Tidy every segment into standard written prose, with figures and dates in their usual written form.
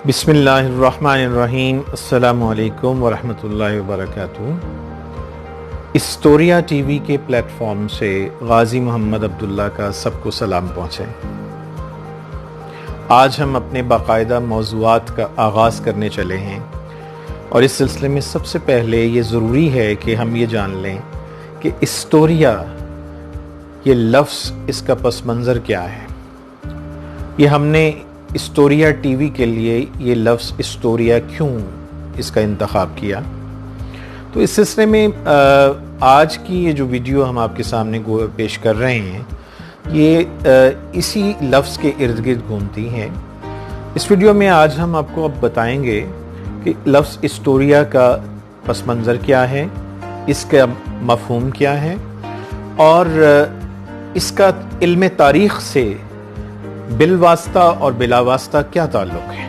बिस्मिल्लाहिर्रहमानिर्रहीम। अस्सलामु अलैकुम वरहमतुल्लाहि वबरकातुहू। हिस्टोरिया टीवी के प्लेटफॉर्म से गाजी मोहम्मद अब्दुल्ला का सबको सलाम पहुँचे। आज हम अपने बाकायदा मौज़ूआत का आगाज़ करने चले हैं और इस सिलसिले में सबसे पहले ये ज़रूरी है कि हम ये जान लें कि हिस्टोरिया ये लफ्ज़, इसका पस मंज़र क्या है। ये हमने हिस्टोरिया टीवी के लिए ये लफ्ज़ हिस्टोरिया क्यों इसका इंतखाब किया, तो इस सिलसिले में आज की ये जो वीडियो हम आपके सामने पेश कर रहे हैं ये इसी लफ्ज़ के इर्द गिर्द घूमती हैं। इस वीडियो में आज हम आपको अब बताएंगे कि लफ्ज़ हिस्टोरिया का पस मंज़र क्या है, इसका मफ़हूम क्या है और इसका इल्म तारीख़ से बिलवास्ता और बिलावास्ता क्या ताल्लुक़ है।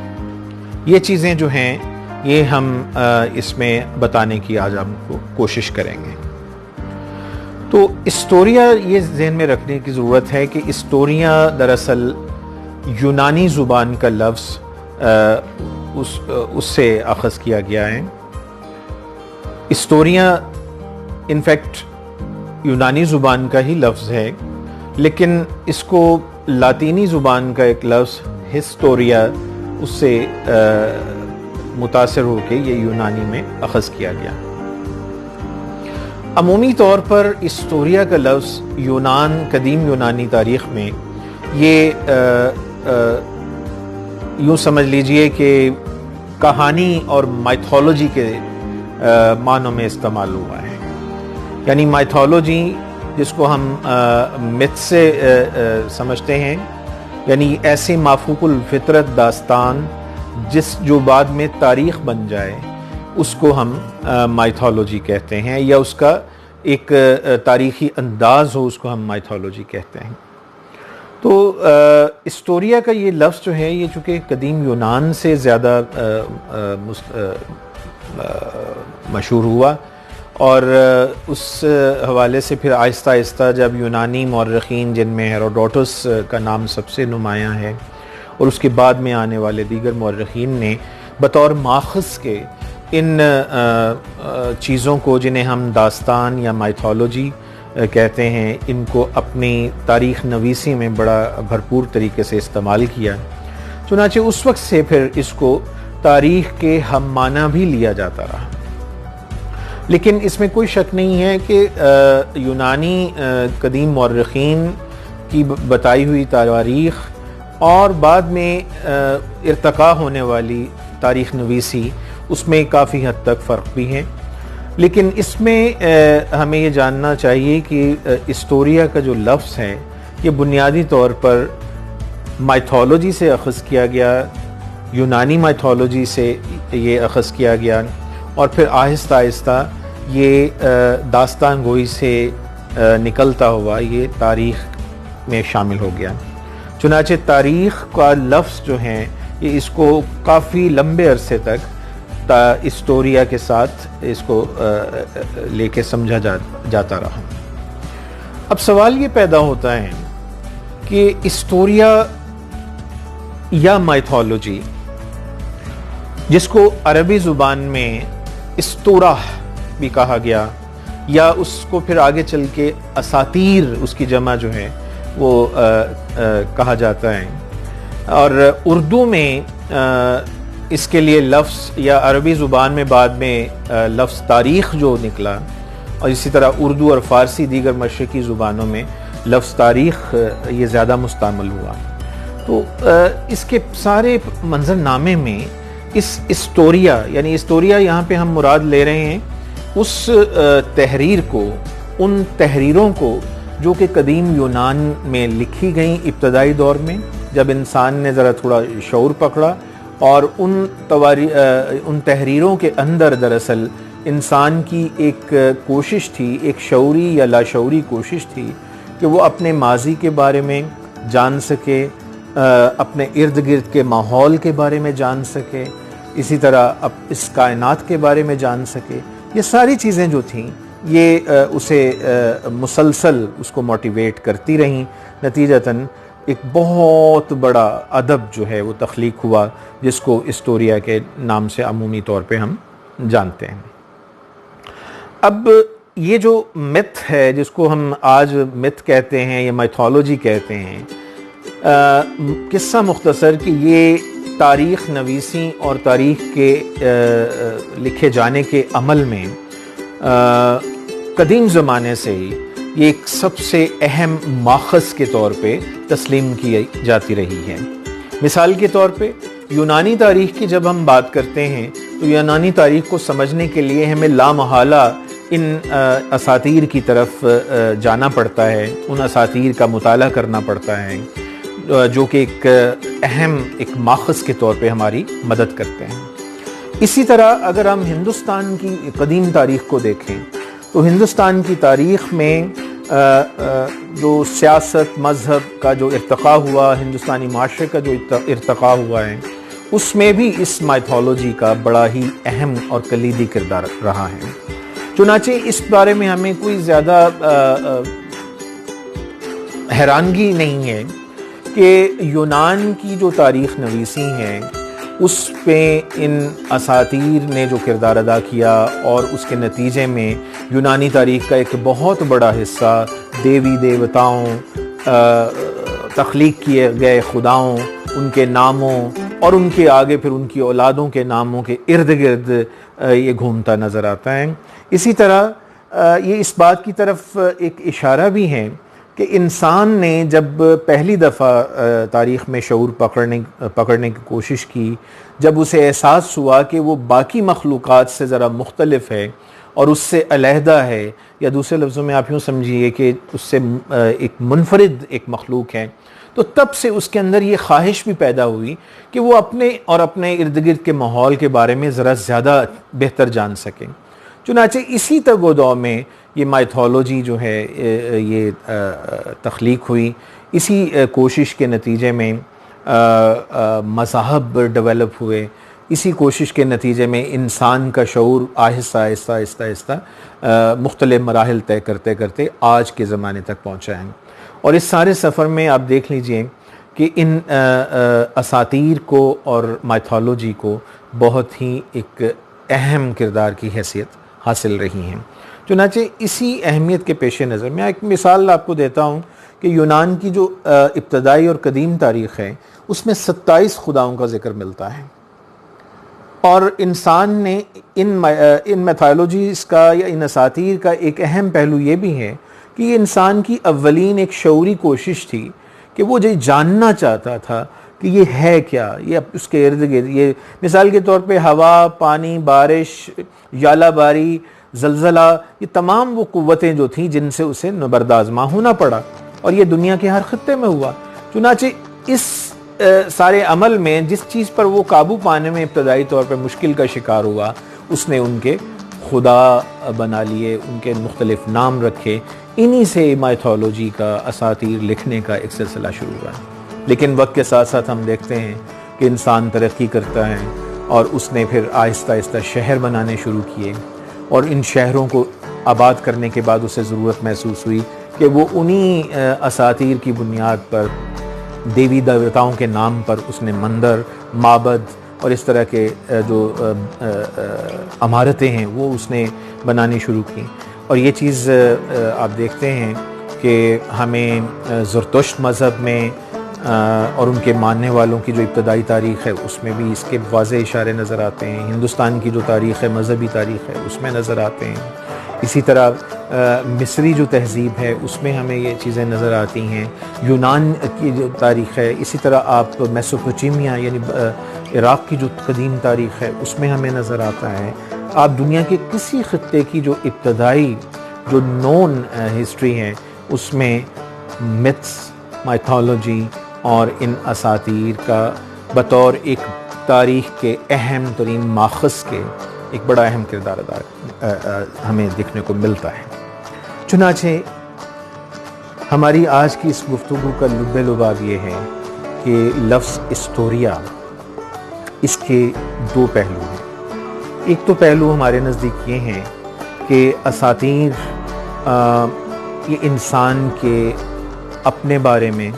ये चीज़ें जो हैं ये हम इसमें बताने की आज आपको कोशिश करेंगे। तो हिस्टोरिया ये ज़हन में रखने की ज़रूरत है कि हिस्टोरिया दरअसल यूनानी ज़ुबान का लफ्ज़ उससे अख़ज़ किया गया है। हिस्टोरिया इनफैक्ट यूनानी ज़ुबान का ही लफ्ज़ है, लेकिन इसको लातीनी ज़ुबान का एक लफ्ज़ हिस्टोरिया उससे मुतासिर होकर ये यूनानी में अख़ज़ किया गया। अमूमी तौर पर हिस्टोरिया का लफ्ज़ कदीम यूनानी तारीख़ में ये यूँ समझ लीजिए कि कहानी और माइथोलॉजी के मानों में इस्तेमाल हुआ है। यानी माइथोलॉजी जिसको हम मिथ से समझते हैं, यानी ऐसे माफूकुल फितरत दास्तान जो बाद में तारीख़ बन जाए उसको हम माइथोलॉजी कहते हैं, या उसका एक तारीख़ी अंदाज़ हो उसको हम माइथोलॉजी कहते हैं। तो हिस्टोरिया का ये लफ्ज़ जो है ये चूँकि कदीम यूनान से ज़्यादा मशहूर हुआ और उस हवाले से फिर आहिस्ता आहिस्ता जब यूनानी मौर्रिखीन जिनमें हेरोडोटस का नाम सबसे नुमायाँ है और उसके बाद में आने वाले दीगर मौर्रिखीन ने बतौर माख़ज़ के इन चीज़ों को, जिन्हें हम दास्तान या माइथोलॉजी कहते हैं, इनको अपनी तारीख़ नवीसी में बड़ा भरपूर तरीके से इस्तेमाल किया। चुनांचे उस वक्त से फिर इसको तारीख़ के हम माना भी लिया जाता रहा। लेकिन इसमें कोई शक नहीं है कि यूनानी कदीम मौर्रिखीन की बताई हुई तारीख़ और बाद में इर्तक़ा होने वाली तारीख़ नवीसी उसमें काफ़ी हद तक फ़र्क भी है। लेकिन इसमें हमें ये जानना चाहिए कि हिस्टोरिया का जो लफ्ज़ है ये बुनियादी तौर पर माइथोलॉजी से अख़ज़ किया गया, यूनानी माइथोलॉजी से ये अख़ज़ किया गया और फिर आहिस्ता आहिस्ता ये दास्तान गोई से निकलता हुआ ये तारीख़ में शामिल हो गया। चुनांचे तारीख़ का लफ्ज़ जो है ये इसको काफ़ी लंबे अरसे तक हिस्टोरिया के साथ इसको लेके समझा जाता रहा। अब सवाल ये पैदा होता है कि हिस्टोरिया या माइथोलॉजी, जिसको अरबी ज़ुबान में इस्तोरा भी कहा गया, या उसको फिर आगे चल के असातीर उसकी जमा जो है वो कहा जाता है, और उर्दू में इसके लिए लफ्ज़, या अरबी ज़ुबान में बाद में लफ्ज़ तारीख़ जो निकला, और इसी तरह उर्दू और फ़ारसी दीगर मशरक़ी ज़ुबानों में लफ्ज़ तारीख़ ये ज़्यादा मुस्तअमल हुआ। तो इसके सारे मंज़रनामे में इस हिस्टोरिया, यानी हिस्टोरिया यहाँ पे हम मुराद ले रहे हैं उस तहरीर को, उन तहरीरों को जो कि कदीम यूनान में लिखी गई इब्तदाई दौर में, जब इंसान ने ज़रा थोड़ा शऊर पकड़ा, और उन तहरीरों के अंदर दरअसल इंसान की एक कोशिश थी, एक शऊरी या लाशऊरी कोशिश थी कि वो अपने माजी के बारे में जान सके, अपने इर्द गिर्द के माहौल के बारे में जान सके, इसी तरह अब इस कायनात के बारे में जान सके। ये सारी चीज़ें जो थीं ये उसे मुसलसल उसको मोटिवेट करती रहीं। नतीजतन एक बहुत बड़ा अदब जो है वो तख्लीक हुआ, जिसको हिस्टोरिया के नाम से अमूमी तौर पे हम जानते हैं। अब ये जो मिथ है, जिसको हम आज मिथ कहते हैं या माइथोलॉजी कहते हैं, किस्सा मुख्तसर कि ये तारीख़ नवीसी और तारीख़ के लिखे जाने के अमल में कदीम ज़माने से ही ये एक सबसे अहम माखज़ के तौर पे तस्लीम की जाती रही है। मिसाल के तौर पे यूनानी तारीख़ की जब हम बात करते हैं तो यूनानी तारीख़ को समझने के लिए हमें लामहला इन असातीर की तरफ जाना पड़ता है, उन असातीर का मुताला करना पड़ता है, जो कि एक अहम एक माखज़ के तौर पे हमारी मदद करते हैं। इसी तरह अगर हम हिंदुस्तान की कदीम तारीख़ को देखें तो हिंदुस्तान की तारीख़ में जो सियासत मज़हब का जो इर्तक़ा हुआ, हिंदुस्तानी माशरे का जो इर्तक़ा हुआ है, उसमें भी इस माइथोलॉजी का बड़ा ही अहम और कलीदी किरदार रहा है। चुनाचे इस बारे में हमें कोई ज़्यादा हैरानगी नहीं है कि यूनान की जो तारीख़ नवीसी है उस पे इन असातीर ने जो किरदार अदा किया और उसके नतीजे में यूनानी तारीख़ का एक बहुत बड़ा हिस्सा देवी देवताओं, तख्लीक किए गए खुदाओं, उनके नामों और उनके आगे फिर उनकी औलादों के नामों के इर्द गिर्द ये घूमता नज़र आता है। इसी तरह ये इस बात की तरफ एक इशारा भी है कि इंसान ने जब पहली दफ़ा तारीख़ में शऊर पकड़ने की कोशिश की, जब उसे एहसास हुआ कि वो बाकी मखलूक़ात से ज़रा मुख्तलिफ है और उससे अलहदा है, या दूसरे लफ्ज़ों में आप यूँ समझिए कि उससे एक मुनफरिद एक मखलूक है, तो तब से उसके अंदर ये ख्वाहिश भी पैदा हुई कि वो अपने और अपने इर्द गिर्द के माहौल के बारे में ज़रा ज़्यादा बेहतर जान सकें। चुनाचे इसी तगोदौ में ये माइथोलॉजी जो है ये तख्लीक हुई। इसी कोशिश के नतीजे में मज़ाहब डेवलप हुए। इसी कोशिश के नतीजे में इंसान का शऊर आहिस्ता आहिस्ता आहिस्ता आहिस्ता मुख्तलिफ मराहिल तय करते करते आज के ज़माने तक पहुँचा है। और इस सारे सफ़र में आप देख लीजिए कि इन असातीर को और माइथोलॉजी को बहुत ही एक अहम किरदार की हैसियत हासिल रही हैं। चुनाचे इसी अहमियत के पेश नज़र मैं एक मिसाल आपको देता हूँ कि यूनान की जो इब्तदाई और कदीम तारीख़ है उसमें 27 खुदाओं का जिक्र मिलता है, और इंसान ने इन मैथोलॉजीज़ का या इन असातीर का एक अहम पहलू ये भी है कि ये इंसान की अव्वलीन एक शऊरी कोशिश थी कि वो जो जानना चाहता था कि ये है क्या, ये उसके इर्द गिर्द, ये मिसाल के तौर पे हवा, पानी, बारिश, यालाबारी, जलजला, ये तमाम वो कुव्वतें जो थीं जिनसे उसे नबरदाज़मा होना पड़ा, और ये दुनिया के हर खत्ते में हुआ। चुनाचे इस सारे अमल में जिस चीज़ पर वो काबू पाने में इब्तदाई तौर पर मुश्किल का शिकार हुआ, उसने उनके खुदा बना लिए, उनके मुख्तलिफ नाम रखे। इन्हीं से माइथोलॉजी का असातीर लिखने का एक सिलसिला शुरू हुआ। लेकिन वक्त के साथ साथ हम देखते हैं कि इंसान तरक्की करता है और उसने फिर आहिस्ता आहिस्ता शहर बनाने शुरू किए, और इन शहरों को आबाद करने के बाद उसे ज़रूरत महसूस हुई कि वो उन्हीं असातीर की बुनियाद पर देवी देवताओं के नाम पर उसने मंदिर, माबद और इस तरह के जो इमारतें हैं वो उसने बनानी शुरू की। और ये चीज़ आप देखते हैं कि हमें ज़रतुश्त मज़हब में और उनके मानने वालों की जो इब्तदाई तारीख़ है उसमें भी इसके वाज़े इशारे नज़र आते हैं। हिंदुस्तान की जो तारीख़ है, मज़हबी तारीख़ है, उसमें नज़र आते हैं। इसी तरह मिस्री जो तहज़ीब है उसमें हमें ये चीज़ें नज़र आती हैं। यूनान की जो तारीख़ है, इसी तरह आप मेसोपोटामिया यानी इराक़ की जो कदीम तारीख़ है उसमें हमें नज़र आता है। आप दुनिया के किसी ख़ित्ते की जो इब्तदाई जो नोन हिस्ट्री है उसमें मिथ्स, माइथोलॉजी और इन असातीर का बतौर एक तारीख़ के अहम तरीन माखज़ के एक बड़ा अहम किरदार अदा हमें देखने को मिलता है। चुनाचे हमारी आज की इस गुफ्तगू का लुब्बे लुबाब ये है कि लफ्ज़ हिस्टोरिया, इसके दो पहलू हैं। एक तो पहलू हमारे नज़दीक ये हैं कि असातीर ये इंसान के अपने बारे में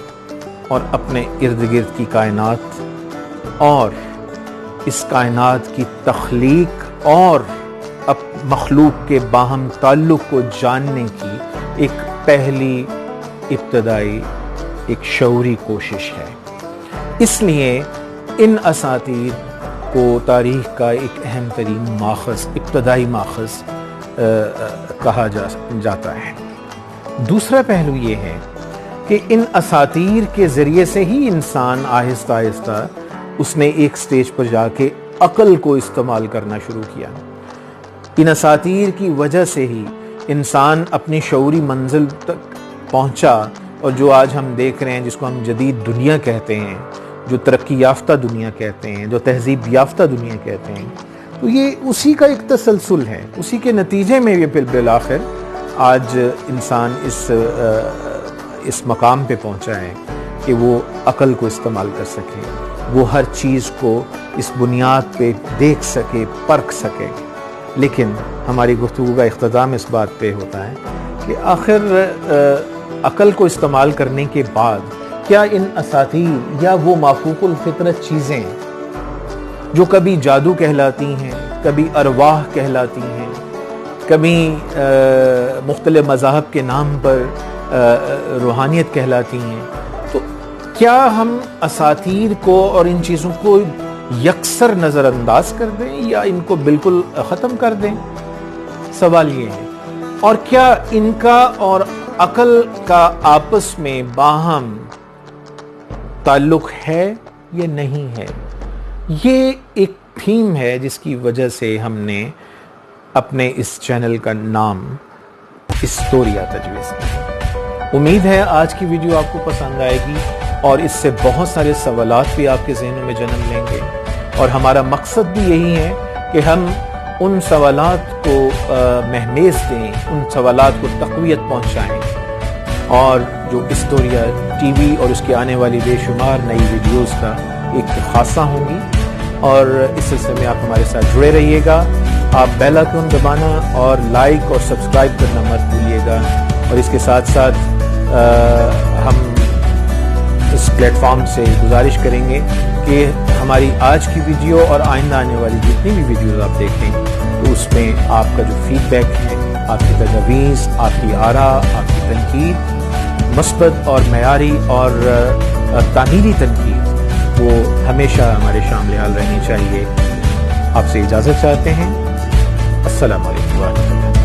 और अपने इर्द गिर्द की कायनात और इस कायनात की तख्लीक और अब मखलूक के बाहम ताल्लुक़ को जानने की एक पहली इब्तदाई एक शऊरी कोशिश है। इसलिए इन असातीर को तारीख़ का एक अहम तरीन माखज़, इब्तदाई माखज़ कहा जाता है। दूसरा पहलू ये है कि इन असातीर के ज़रिए से ही इंसान आहिस्ता आहिस्ता उसने एक स्टेज पर जाके अक़ल को इस्तेमाल करना शुरू किया। इन असातीर की वजह से ही इंसान अपनी शऊरी मंजिल तक पहुंचा और जो आज हम देख रहे हैं, जिसको हम जदीद दुनिया कहते हैं, जो तरक्की याफ्ता दुनिया कहते हैं, जो तहजीब याफ्ता दुनिया कहते हैं, तो ये उसी का एक तसलसल है। उसी के नतीजे में ये बिल आखिर आज इंसान इस मकाम पे पहुंचा है कि वो अक़ल को इस्तेमाल कर सके, वो हर चीज़ को इस बुनियाद पे देख सके, परख सके। लेकिन हमारी गुफ्तगू का इख्तिताम इस बात पे होता है कि आखिर अक़ल को इस्तेमाल करने के बाद क्या इन असातीर या वो माफूकुल फितरत चीज़ें जो कभी जादू कहलाती हैं, कभी अरवाह कहलाती हैं, कभी मुख्तलिफ मज़ाहब के नाम पर रूहानियत कहलाती हैं, तो क्या हम असातीर को और इन चीज़ों को यकसर नज़रअंदाज कर दें या इनको बिल्कुल ख़त्म कर दें? सवाल ये है। और क्या इनका और अक़ल का आपस में बाहम ताल्लुक़ है या नहीं है? ये एक थीम है जिसकी वजह से हमने अपने इस चैनल का नाम हिस्टोरिया तजवीज़ किया। उम्मीद है आज की वीडियो आपको पसंद आएगी और इससे बहुत सारे सवालात भी आपके ज़हनों में जन्म लेंगे। और हमारा मकसद भी यही है कि हम उन सवालात को महमेज़ दें, उन सवालात को तक़वियत पहुँचाएँ और जो हिस्टोरिया टीवी और उसके आने वाली बेशुमार नई वीडियोज़ का एक खासा होंगी। और इस सिलसिले में आप हमारे साथ जुड़े रहिएगा। आप बेल आइकन दबाना और लाइक और सब्सक्राइब करना मत भूलिएगा। और इसके साथ साथ हम इस प्लेटफॉर्म से गुजारिश करेंगे कि हमारी आज की वीडियो और आइंदा आने वाली जितनी भी वीडियोज़ आप देखें तो उसमें आपका जो फीडबैक है, आपकी तजवीज़, आपकी आरा, आपकी तनकीद, मस्बत और मयारी और तामीरी तनकीद, वो हमेशा हमारे शामिल हाल रहनी चाहिए। आपसे इजाज़त चाहते हैं। अस्सलामु अलैकुम।